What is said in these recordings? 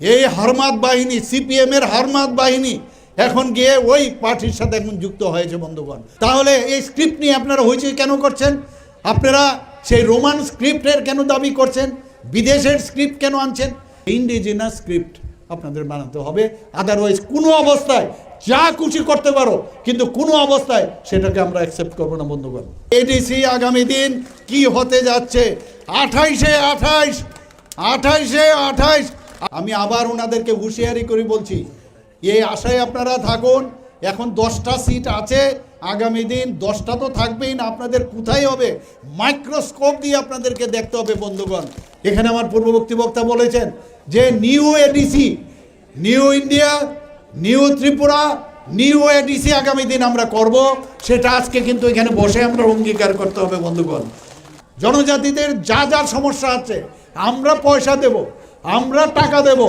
এই হারমাত বাহিনী, সিপিএম এর হারমাত বাহিনী এখন গিয়ে ওই পার্টির সাথে এখন যুক্ত হয়েছে বন্ধুগণ। তাহলে এই স্ক্রিপ্ট নিয়ে আপনারা হইচই কেন করছেন? আপনারা সেই রোমান স্ক্রিপ্টের কেন দাবি করছেন? বিদেশের স্ক্রিপ্ট কেন আনছেন? ইন্ডিজিনাস স্ক্রিপ্ট আপনাদের বানাতে হবে, আদারওয়াইজ কোনো অবস্থায় যা খুশি করতে পারো, কিন্তু কোনো অবস্থায় সেটাকে আমরা অ্যাকসেপ্ট করবো না বন্ধুগণ। এডিসি আগামী দিন কি হতে যাচ্ছে, 28 আমি আবার ওনাদেরকে হুঁশিয়ারি করে বলছি, এই আশায় আপনারা থাকুন। এখন 10টা সিট আছে, আগামী দিন 10টা তো থাকবেই না, আপনাদের কোথায় হবে মাইক্রোস্কোপ দিয়ে আপনাদেরকে দেখতে হবে বন্ধুগণ। এখানে আমার পূর্ববর্তী বক্তা বলেছেন যে new ADC, new India, new Tripura, new ADC আগামী দিন আমরা করব, সেটা আজকে কিন্তু এখানে বসে আমরা অঙ্গীকার করতে হবে বন্ধুগণ। জনজাতিদের যা যা সমস্যা আছে আমরা পয়সা দেব, আমরা টাকা দেব,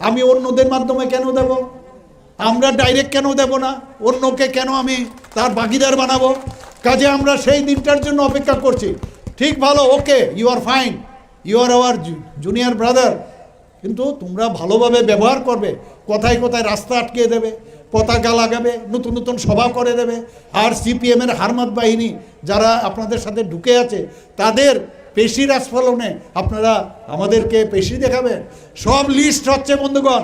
আমি অন্যদের মাধ্যমে কেন দেব? আমরা ডাইরেক্ট কেন দেব না? অন্যকে কেন আমি তার ভাগিদার বানাবো? কাজে আমরা সেই দিনটার জন্য অপেক্ষা করছি। ঠিক ভালো, okay, you are fine, you are our junior brother, কিন্তু তোমরা ভালোভাবে ব্যবহার করবে। কোথায় কোথায় রাস্তা আটকে দেবে, পতাকা লাগাবে, নতুন নতুন সভা করে দেবে। আর সিপিএমের হারমাত বাহিনী যারা আপনাদের সাথে ঢুকে আছে, তাদের পেশির আস্ফলনে আপনারা আমাদেরকে পেশি দেখাবেন। সব লিস্ট হচ্ছে বন্ধুগণ,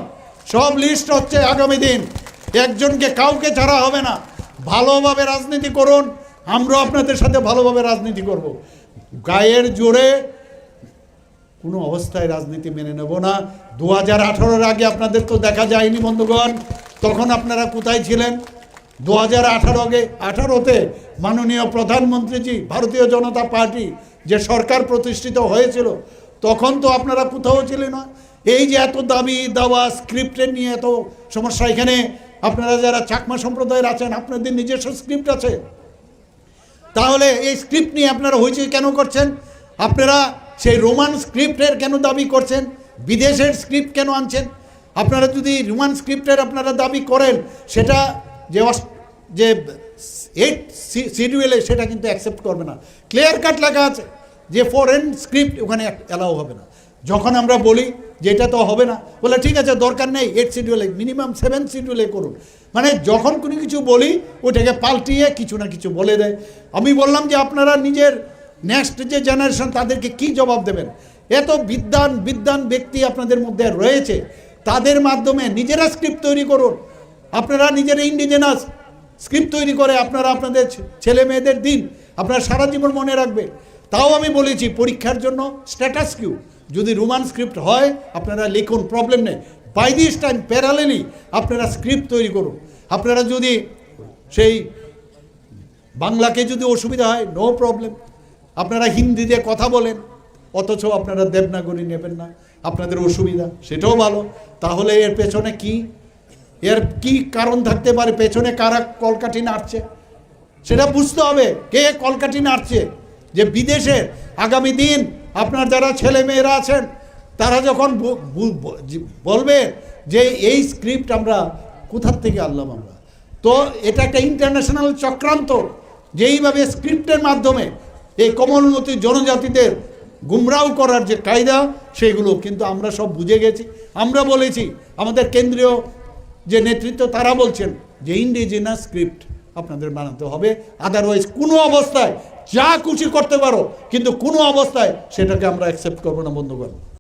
সব লিস্ট হচ্ছে আগামী দিন। একজনকে কাউকে ছাড়া হবে না। ভালোভাবে রাজনীতি করুন, আমরাও আপনাদের সাথে ভালোভাবে রাজনীতি করব। গায়ের জোরে কোনো অবস্থায় রাজনীতি মেনে নেব না। 2018-এর আগে আপনাদের তো দেখা যায়নি বন্ধুগণ, তখন আপনারা কোথায় ছিলেন? 2018-তে মাননীয় প্রধানমন্ত্রীজি, ভারতীয় জনতা পার্টি যে সরকার প্রতিষ্ঠিত হয়েছিল, তখন তো আপনারা কোথাও ছিলেন না। এই যে এত দাবি দাওয়া স্ক্রিপ্টের নিয়ে এত সমস্যা, এখানে আপনারা যারা চাকমা সম্প্রদায়ের আছেন, আপনাদের নিজস্ব স্ক্রিপ্ট আছে। তাহলে এই স্ক্রিপ্ট নিয়ে আপনারা হইচই কেন করছেন? আপনারা সেই রোমান স্ক্রিপ্টের কেন দাবি করছেন? বিদেশের স্ক্রিপ্ট কেন আনছেন? আপনারা যদি রোমান স্ক্রিপ্টের আপনারা দাবি করেন, সেটা যে 8 শিডিউলে সেটা কিন্তু অ্যাকসেপ্ট করবে না। ক্লিয়ার কাট লেখা আছে যে ফরেন স্ক্রিপ্ট ওখানে অ্যালাউ হবে না। যখন আমরা বলি যে এটা তো হবে না, বলে ঠিক আছে দরকার নেই 8 শিডিউলে, মিনিমাম 7 শিডিউলে করুন। মানে যখন কোনো কিছু বলি ওটাকে পাল্টিয়ে কিছু না কিছু বলে দেয়। আমি বললাম যে আপনারা নিজের নেক্সট যে জেনারেশন, তাদেরকে কি জবাব দেবেন? এত বিদ্বান ব্যক্তি আপনাদের মধ্যে রয়েছে, তাদের মাধ্যমে নিজেরা স্ক্রিপ্ট তৈরি করুন। আপনারা নিজেরা ইন্ডিজেনাস স্ক্রিপ্ট তৈরি করে আপনারা আপনাদের ছেলে মেয়েদের দিন, আপনারা সারা জীবন মনে রাখবে। তাও আমি বলেছি পরীক্ষার জন্য স্ট্যাটাস কিউ যদি রোমান স্ক্রিপ্ট হয় আপনারা লিখুন, প্রবলেম নেই। বাই দিস টাইম প্যারালেলি আপনারা স্ক্রিপ্ট তৈরি করুন। আপনারা যদি সেই বাংলাকে যদি অসুবিধা হয়, নো প্রবলেম, আপনারা হিন্দিতে কথা বলেন, অথচ আপনারা দেবনাগরী নেবেন না, আপনাদের অসুবিধা, সেটাও ভালো। তাহলে এর পেছনে এর কি কারণ থাকতে পারে? পেছনে কারা কলকাঠি নাড়ছে সেটা বুঝতে হবে। কে কলকাঠি নাড়ছে? যে বিদেশের আগামী দিন আপনার যারা ছেলে মেয়েরা আছেন, তারা যখন বলবে যে এই স্ক্রিপ্ট আমরা কোথার থেকে আনলাম আমরা, তো এটা একটা ইন্টারন্যাশনাল চক্রান্ত, যেইভাবে স্ক্রিপ্টের মাধ্যমে এই কোমলমতি জনজাতিদের গুমরাও করার যে কায়দা, সেগুলো কিন্তু আমরা সব বুঝে গেছি। আমরা বলেছি, আমাদের কেন্দ্রীয় যে নেতৃত্ব তারা বলছেন যে ইন্ডিজিনাস স্ক্রিপ্ট আপনাদের বানাতে হবে, আদারওয়াইজ কোনো অবস্থায় যা খুশি করতে পারো, কিন্তু কোনো অবস্থায় সেটাকে আমরা অ্যাকসেপ্ট করবো না বন্ধুগণ।